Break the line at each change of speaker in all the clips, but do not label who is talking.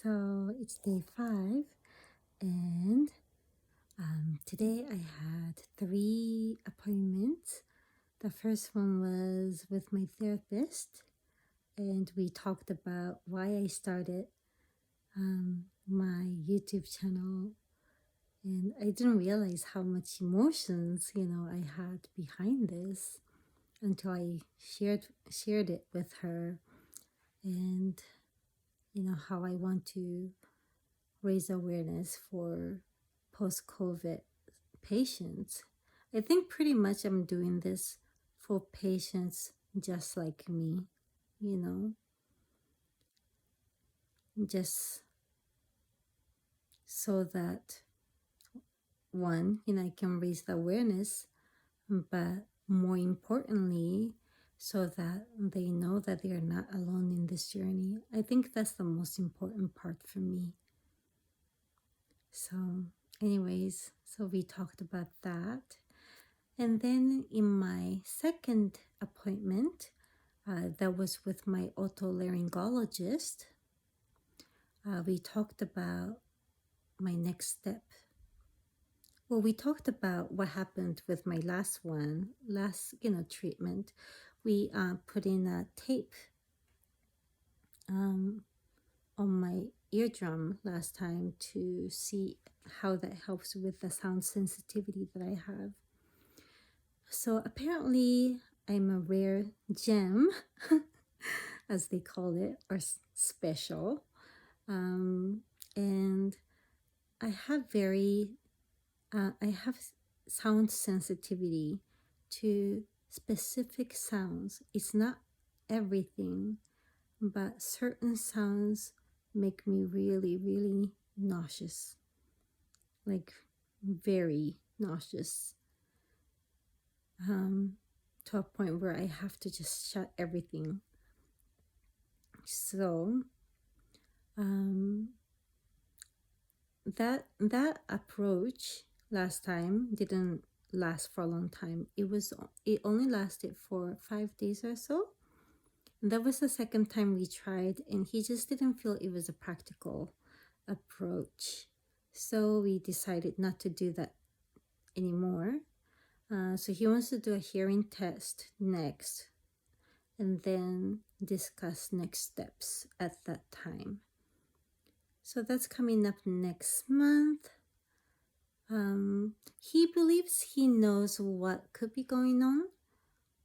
So it's day 5, and today I had 3 appointments. The first one was with my therapist, and we talked about why I started my YouTube channel. And I didn't realize how much emotions, I had behind this until I shared it with her, and how I want to raise awareness for post-COVID patients. I think pretty much I'm doing this for patients just like me, just so that one, I can raise the awareness, but more importantly, so that they know that they are not alone in this journey. I think that's the most important part for me. So anyways, so we talked about that. And then in my second appointment, that was with my otolaryngologist, we talked about my next step. Well, we talked about what happened with my last treatment. We put in a tape on my eardrum last time to see how that helps with the sound sensitivity that I have. So apparently I'm a rare gem, as they call it, or special. And I have sound sensitivity to specific sounds. It's not everything, but certain sounds make me really, really nauseous, like very nauseous, to a point where I have to just shut everything. So that approach last time didn't last for a long time. It only lasted for 5 days or so. That was the second time we tried, and he just didn't feel it was a practical approach. So we decided not to do that anymore. So he wants to do a hearing test next, and then discuss next steps at that time. So that's coming up next month. He believes he knows what could be going on,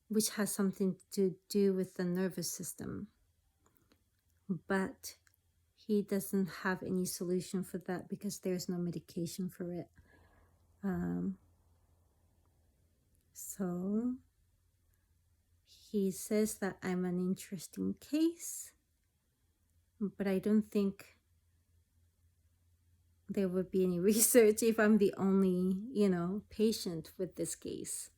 which has something to do with the nervous system. But he doesn't have any solution for that because there's no medication for it. So he says that I'm an interesting case, but I don't think there would be any research if I'm the only, patient with this case.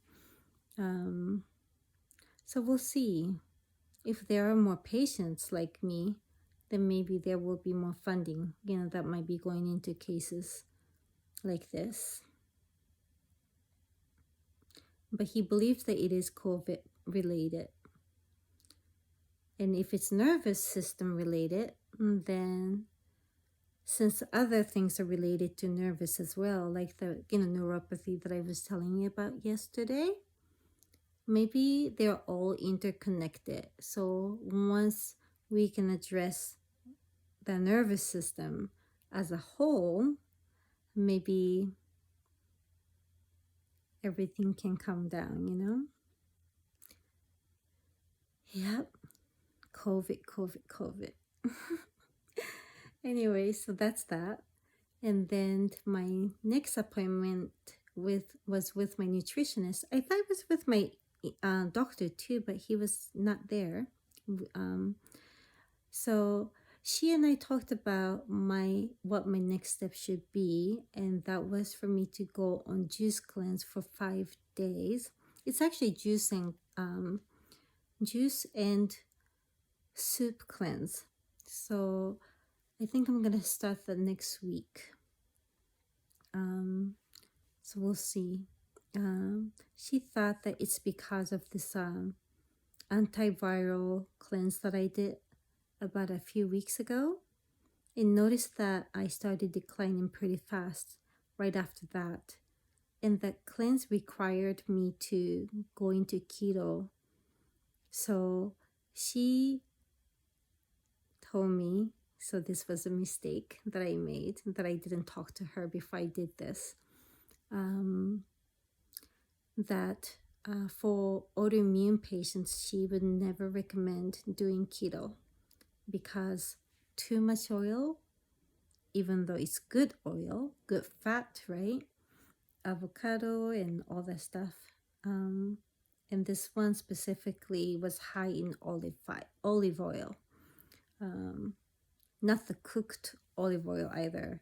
So we'll see. If there are more patients like me, then maybe there will be more funding, that might be going into cases like this. But he believes that it is COVID related. And if it's nervous system related, then since other things are related to nervous as well, like the neuropathy that I was telling you about yesterday, maybe they're all interconnected. So once we can address the nervous system as a whole, maybe everything can come down, Yep. COVID. Anyway, so that's that. And then my next appointment was with my nutritionist. I thought it was with my doctor too, but he was not there. So she and I talked about what my next step should be, and that was for me to go on juice cleanse for 5 days. It's actually juice and soup cleanse. So I think I'm gonna start that next week. So we'll see. She thought that it's because of this antiviral cleanse that I did about a few weeks ago. and noticed that I started declining pretty fast right after that. And that cleanse required me to go into keto. So she told me, so this was a mistake that I made, that I didn't talk to her before I did this, that for autoimmune patients, she would never recommend doing keto because too much oil, even though it's good oil, good fat, right? Avocado and all that stuff. And this one specifically was high in olive oil. Not the cooked olive oil either,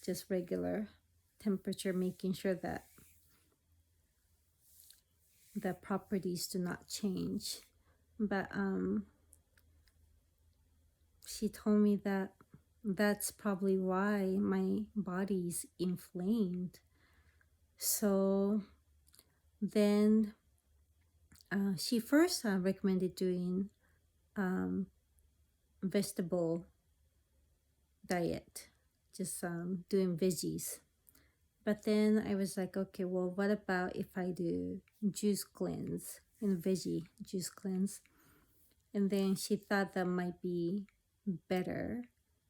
just regular temperature, making sure that the properties do not change. But she told me that that's probably why my body's inflamed. So then she first recommended doing vegetable diet, just doing veggies. But then I was like, okay, well, what about if I do juice cleanse and veggie juice cleanse? And then she thought that might be better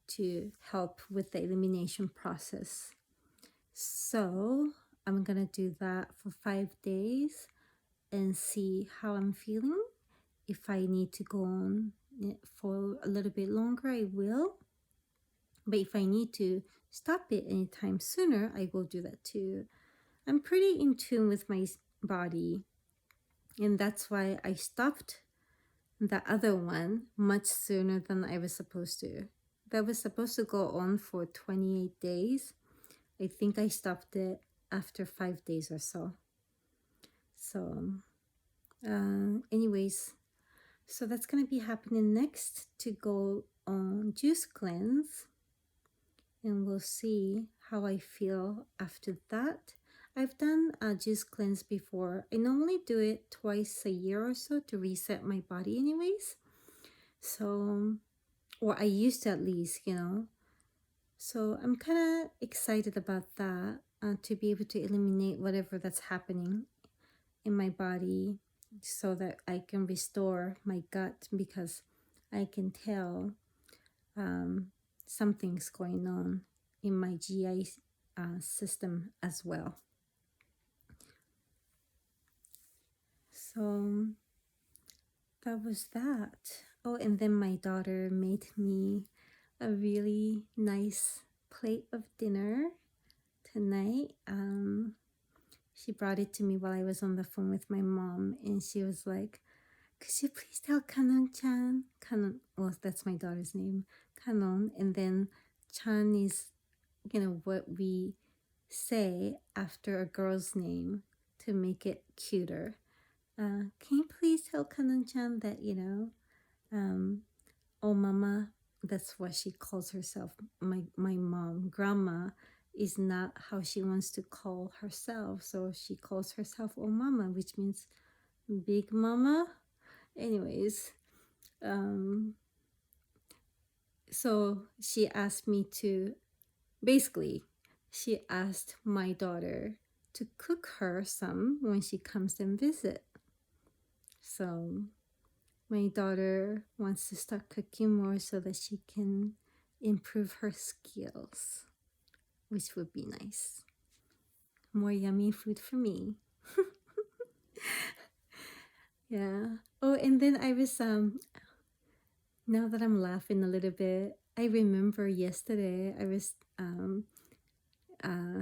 to help with the elimination process. So I'm gonna do that for 5 days and see how I'm feeling. If I need to go on for a little bit longer, I will. But if I need to stop it anytime sooner, I will do that too. I'm pretty in tune with my body, and that's why I stopped the other one much sooner than I was supposed to. That was supposed to go on for 28 days. I think I stopped it after 5 days or so. So anyways, so that's going to be happening next, to go on juice cleanse, and we'll see how I feel after that. I've done a juice cleanse before. I normally do it twice a year or so to reset my body anyways. So, or I used to at least, So I'm kind of excited about that, to be able to eliminate whatever that's happening in my body so that I can restore my gut, because I can tell something's going on in my GI system as well. So that was that. Oh, and then my daughter made me a really nice plate of dinner tonight. She brought it to me while I was on the phone with my mom, and she was like, could you please tell Kanon-chan? Kanon, well, that's my daughter's name, Kanon. And then Chan is, what we say after a girl's name to make it cuter. Can you please tell Kanon-chan that, oh, mama, that's what she calls herself. My mom, grandma, is not how she wants to call herself. So she calls herself oh, mama, which means big mama. Anyways, so she asked me to, basically, she asked my daughter to cook her some when she comes and visit. So my daughter wants to start cooking more so that she can improve her skills, which would be nice. More yummy food for me. Yeah. Oh, and then I was, now that I'm laughing a little bit, I remember yesterday I was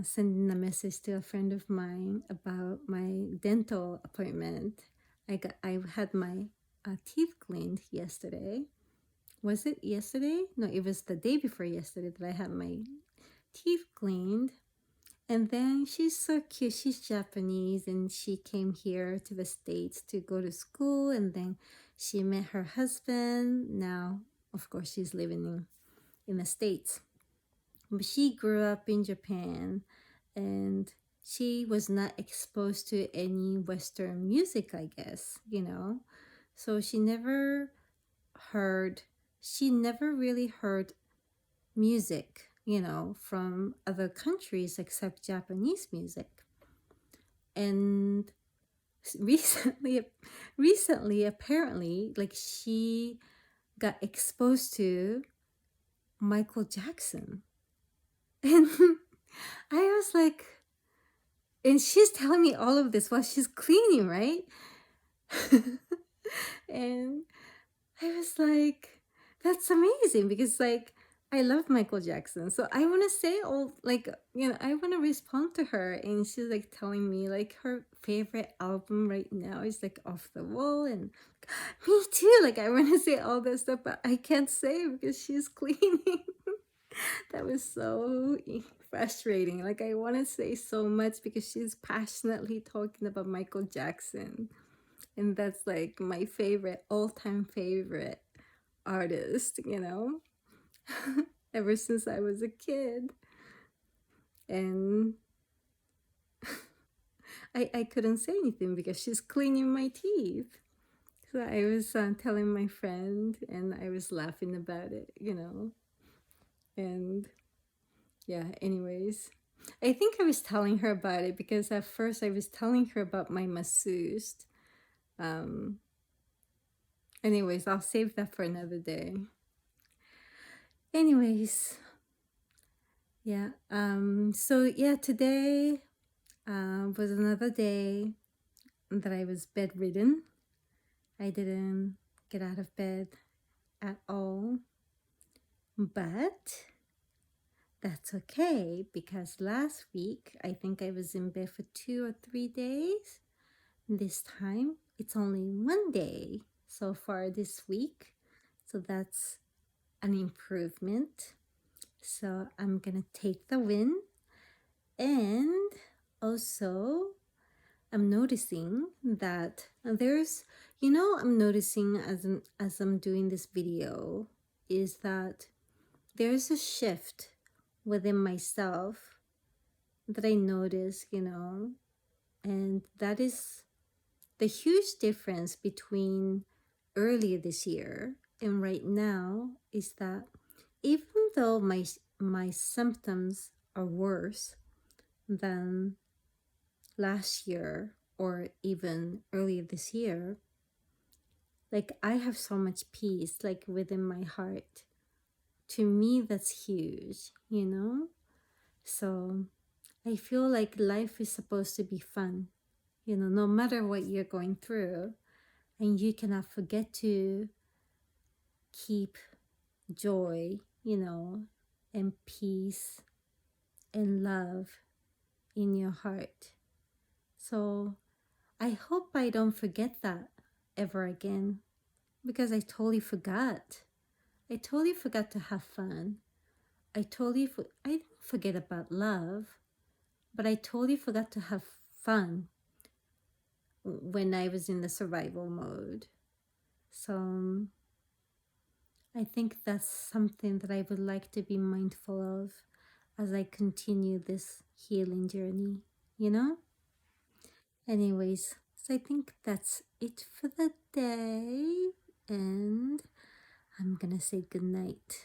sending a message to a friend of mine about my dental appointment. I had my teeth cleaned yesterday. Was it yesterday? No, it was the day before yesterday that I had my teeth cleaned. And then she's so cute. She's Japanese, and she came here to the States to go to school, and then she met her husband. Now, of course, she's living in the States. But she grew up in Japan, and she was not exposed to any Western music, I guess, So she never heard she never really heard music, from other countries except Japanese music. And recently, apparently, like, she got exposed to Michael Jackson. And I was like, and she's telling me all of this while she's cleaning, right? And I was like, that's amazing, because like I love Michael Jackson. So I want to say I want to respond to her, and she's like telling me like her favorite album right now is like Off the Wall, and me too. Like I want to say all this stuff, but I can't say because she's cleaning. That was so frustrating. Like I want to say so much because she's passionately talking about Michael Jackson. And that's like my favorite, all-time favorite artist, ever since I was a kid. And I couldn't say anything because she's cleaning my teeth. So I was telling my friend, and I was laughing about it, And yeah, anyways, I think I was telling her about it because at first I was telling her about my masseuse. Anyways, I'll save that for another day. Anyways, yeah. So yeah, today was another day that I was bedridden. I didn't get out of bed at all, but that's okay because last week I think I was in bed for 2 or 3 days. This time it's only 1 day so far this week, so that's an improvement. So I'm gonna take the win. And also I'm noticing that I'm noticing as I'm doing this video is that there's a shift within myself that I notice, and that is the huge difference between earlier this year and right now is that even though my symptoms are worse than last year or even earlier this year, like I have so much peace like within my heart. To me, that's huge, So I feel like life is supposed to be fun, no matter what you're going through. And you cannot forget to keep joy, and peace and love in your heart. So I hope I don't forget that ever again, because I totally forgot. I totally forgot to have fun. I didn't forget about love, but I totally forgot to have fun when I was in the survival mode. So I think that's something that I would like to be mindful of as I continue this healing journey, Anyways, so I think that's it for the day, and I'm gonna say good night.